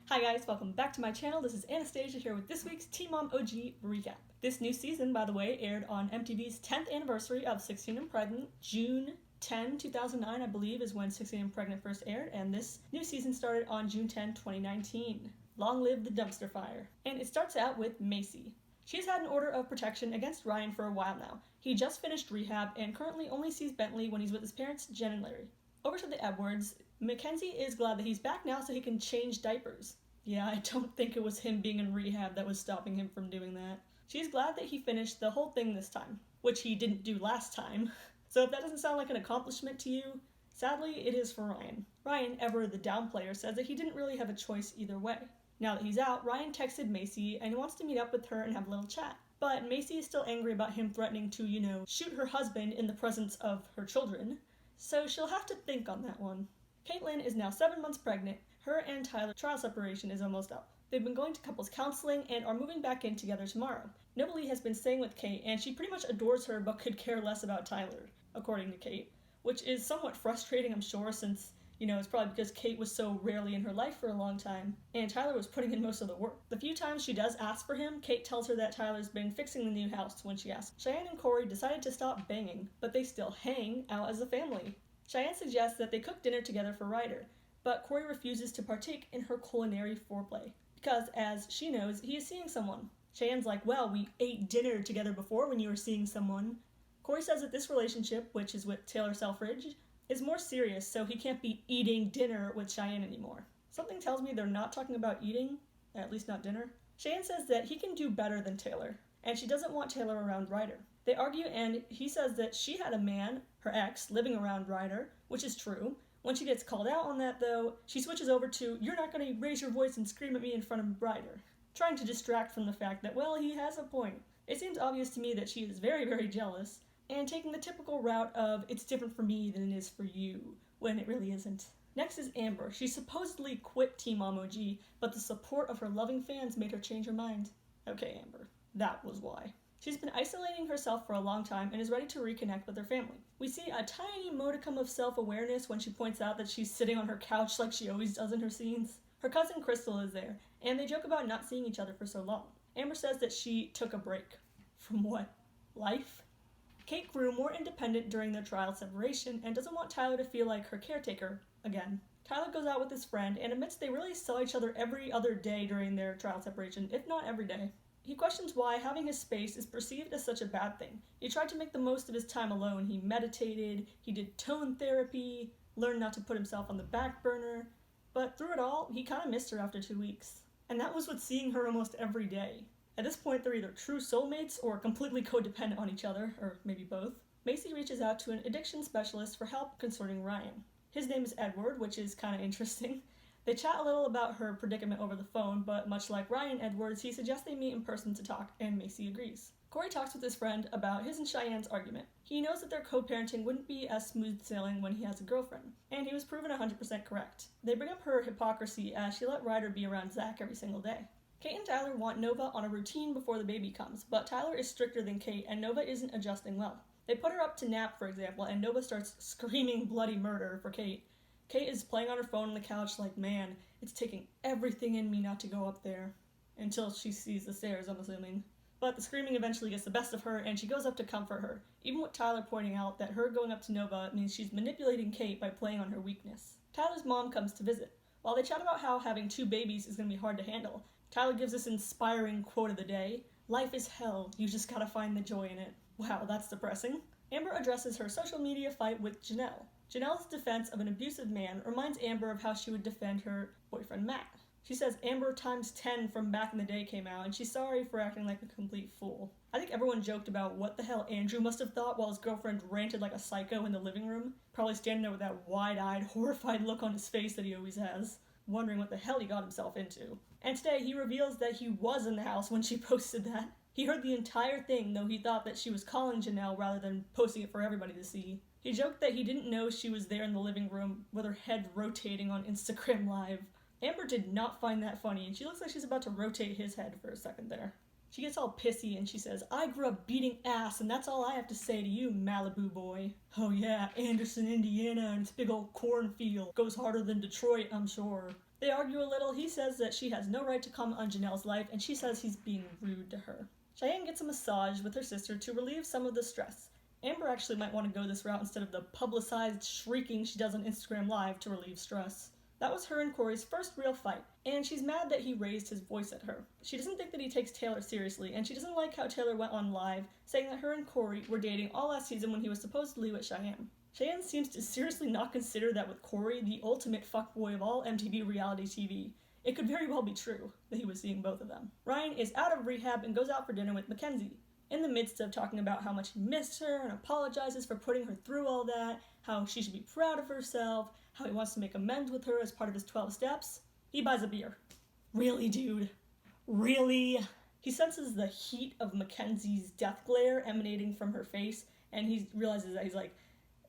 Hi guys, welcome back to my channel. This is Anastasia here with this week's Teen Mom OG recap. This new season, by the way, aired on MTV's 10th anniversary of 16 and Pregnant. June 10, 2009, I believe, is when 16 and Pregnant first aired, and this new season started on June 10, 2019. Long live the dumpster fire. And it starts out with Maci. She's had an order of protection against Ryan for a while now. He just finished rehab and currently only sees Bentley when he's with his parents, Jen and Larry. Over to the Edwards, Mackenzie is glad that he's back now so he can change diapers. Yeah, I don't think it was him being in rehab that was stopping him from doing that. She's glad that he finished the whole thing this time, which he didn't do last time. So if that doesn't sound like an accomplishment to you, sadly it is for Ryan. Ryan, ever the down player, says that he didn't really have a choice either way. Now that he's out, Ryan texted Maci and he wants to meet up with her and have a little chat. But Maci is still angry about him threatening to, shoot her husband in the presence of her children. So she'll have to think on that one. Caitlin is now 7 months pregnant. Her and Tyler's trial separation is almost up. They've been going to couples counseling and are moving back in together tomorrow. Nobody has been staying with Cate and she pretty much adores her but could care less about Tyler, according to Cate. Which is somewhat frustrating, I'm sure, since, it's probably because Cate was so rarely in her life for a long time, and Tyler was putting in most of the work. The few times she does ask for him, Cate tells her that Tyler's been fixing the new house when she asks. Cheyenne and Cory decided to stop banging, but they still hang out as a family. Cheyenne suggests that they cook dinner together for Ryder, but Cory refuses to partake in her culinary foreplay, because, as she knows, he is seeing someone. Cheyenne's like, well, we ate dinner together before when you were seeing someone. Cory says that this relationship, which is with Taylor Selfridge, is more serious, so he can't be eating dinner with Cheyenne anymore. Something tells me they're not talking about eating, at least not dinner. Cheyenne says that he can do better than Taylor, and she doesn't want Taylor around Ryder. They argue, and he says that she had a man, her ex, living around Ryder, which is true. When she gets called out on that, though, she switches over to, you're not going to raise your voice and scream at me in front of Ryder, trying to distract from the fact that, well, he has a point. It seems obvious to me that she is very, very jealous, and taking the typical route of, it's different for me than it is for you, when it really isn't. Next is Amber. She supposedly quit Teen Mom OG, but the support of her loving fans made her change her mind. Okay, Amber, that was why. She's been isolating herself for a long time and is ready to reconnect with her family. We see a tiny modicum of self-awareness when she points out that she's sitting on her couch like she always does in her scenes. Her cousin Crystal is there, and they joke about not seeing each other for so long. Amber says that she took a break. From what? Life? Cate grew more independent during their trial separation and doesn't want Tyler to feel like her caretaker again. Tyler goes out with his friend and admits they really saw each other every other day during their trial separation, if not every day. He questions why having his space is perceived as such a bad thing. He tried to make the most of his time alone. He meditated, he did tone therapy, learned not to put himself on the back burner, but through it all, he kind of missed her after 2 weeks. And that was with seeing her almost every day. At this point, they're either true soulmates or completely codependent on each other, or maybe both. Maci reaches out to an addiction specialist for help concerning Ryan. His name is Edward, which is kind of interesting. They chat a little about her predicament over the phone, but much like Ryan Edwards, he suggests they meet in person to talk, and Maci agrees. Cory talks with his friend about his and Cheyenne's argument. He knows that their co-parenting wouldn't be as smooth sailing when he has a girlfriend, and he was proven 100% correct. They bring up her hypocrisy as she let Ryder be around Zach every single day. Cate and Tyler want Nova on a routine before the baby comes, but Tyler is stricter than Cate, and Nova isn't adjusting well. They put her up to nap, for example, and Nova starts screaming bloody murder for Cate. Cate is playing on her phone on the couch like, man, it's taking everything in me not to go up there. Until she sees the stairs, I'm assuming. But the screaming eventually gets the best of her, and she goes up to comfort her, even with Tyler pointing out that her going up to Nova means she's manipulating Cate by playing on her weakness. Tyler's mom comes to visit. While they chat about how having 2 babies is going to be hard to handle, Tyler gives this inspiring quote of the day, life is hell, you just gotta find the joy in it. Wow, that's depressing. Amber addresses her social media fight with Janelle. Janelle's defense of an abusive man reminds Amber of how she would defend her boyfriend Matt. She says Amber times 10 from back in the day came out, and she's sorry for acting like a complete fool. I think everyone joked about what the hell Andrew must have thought while his girlfriend ranted like a psycho in the living room, probably standing there with that wide-eyed, horrified look on his face that he always has, wondering what the hell he got himself into. And today he reveals that he was in the house when she posted that. He heard the entire thing, though he thought that she was calling Janelle rather than posting it for everybody to see. He joked that he didn't know she was there in the living room with her head rotating on Instagram Live. Amber did not find that funny, and she looks like she's about to rotate his head for a second there. She gets all pissy and she says, I grew up beating ass and that's all I have to say to you, Malibu boy. Oh yeah, Anderson, Indiana and its big old cornfield goes harder than Detroit, I'm sure. They argue a little. He says that she has no right to comment on Janelle's life, and she says he's being rude to her. Cheyenne gets a massage with her sister to relieve some of the stress. Amber actually might want to go this route instead of the publicized shrieking she does on Instagram Live to relieve stress. That was her and Cory's first real fight, and she's mad that he raised his voice at her. She doesn't think that he takes Taylor seriously, and she doesn't like how Taylor went on live, saying that her and Cory were dating all last season when he was supposedly with Cheyenne. Cheyenne seems to seriously not consider that with Cory, the ultimate fuckboy of all MTV reality TV. It could very well be true that he was seeing both of them. Ryan is out of rehab and goes out for dinner with Mackenzie. In the midst of talking about how much he missed her and apologizes for putting her through all that, how she should be proud of herself, how he wants to make amends with her as part of his 12 steps, he buys a beer. Really, dude? Really? He senses the heat of Mackenzie's death glare emanating from her face, and he realizes that he's like,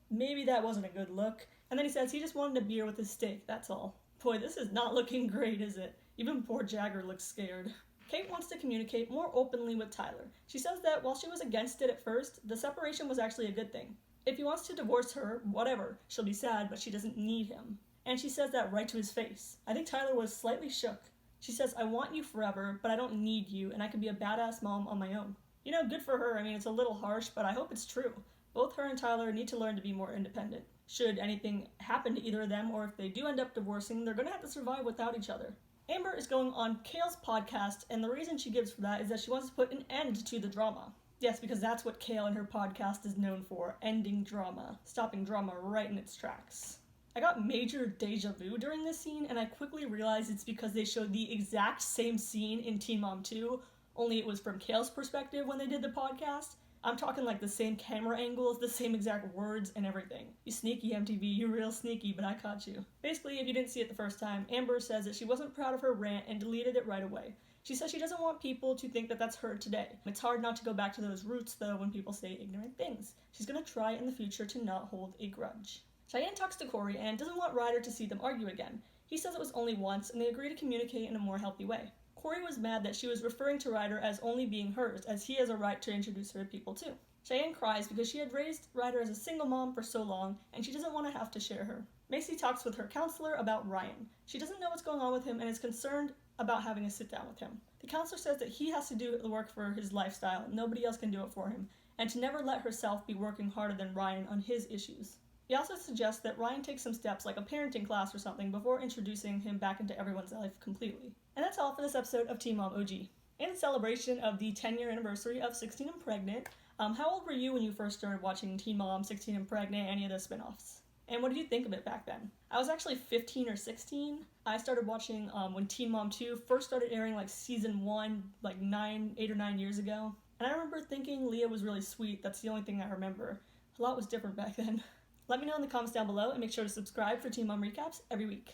maybe that wasn't a good look. And then he says he just wanted a beer with his steak, that's all. Boy, this is not looking great, is it? Even poor Jagger looks scared. Cate wants to communicate more openly with Tyler. She says that while she was against it at first, the separation was actually a good thing. If he wants to divorce her, whatever, she'll be sad, but she doesn't need him. And she says that right to his face. I think Tyler was slightly shook. She says, I want you forever, but I don't need you, and I can be a badass mom on my own. You know, good for her. I mean, it's a little harsh, but I hope it's true. Both her and Tyler need to learn to be more independent. Should anything happen to either of them, or if they do end up divorcing, they're going to have to survive without each other. Amber is going on Kale's podcast, and the reason she gives for that is that she wants to put an end to the drama. Yes, because that's what Kale and her podcast is known for, ending drama, stopping drama right in its tracks. I got major deja vu during this scene, and I quickly realized it's because they showed the exact same scene in Teen Mom 2, only it was from Kale's perspective when they did the podcast. I'm talking like the same camera angles, the same exact words, and everything. You sneaky MTV, you real sneaky, but I caught you. Basically, if you didn't see it the first time, Amber says that she wasn't proud of her rant and deleted it right away. She says she doesn't want people to think that that's her today. It's hard not to go back to those roots, though, when people say ignorant things. She's gonna try in the future to not hold a grudge. Cheyenne talks to Cory and doesn't want Ryder to see them argue again. He says it was only once, and they agree to communicate in a more healthy way. Cory was mad that she was referring to Ryder as only being hers, as he has a right to introduce her to people too. Cheyenne cries because she had raised Ryder as a single mom for so long, and she doesn't want to have to share her. Maci talks with her counselor about Ryan. She doesn't know what's going on with him and is concerned about having a sit down with him. The counselor says that he has to do the work for his lifestyle, nobody else can do it for him, and to never let herself be working harder than Ryan on his issues. He also suggests that Ryan take some steps like a parenting class or something before introducing him back into everyone's life completely. And that's all for this episode of Teen Mom OG. In celebration of the 10-year anniversary of 16 and Pregnant, how old were you when you first started watching Teen Mom, 16 and Pregnant, any of the spin-offs? And what did you think of it back then? I was actually 15 or 16. I started watching when Teen Mom 2 first started airing, like season 1, like 8 or 9 years ago. And I remember thinking Leah was really sweet. That's the only thing I remember. A lot was different back then. Let me know in the comments down below, and make sure to subscribe for Teen Mom recaps every week.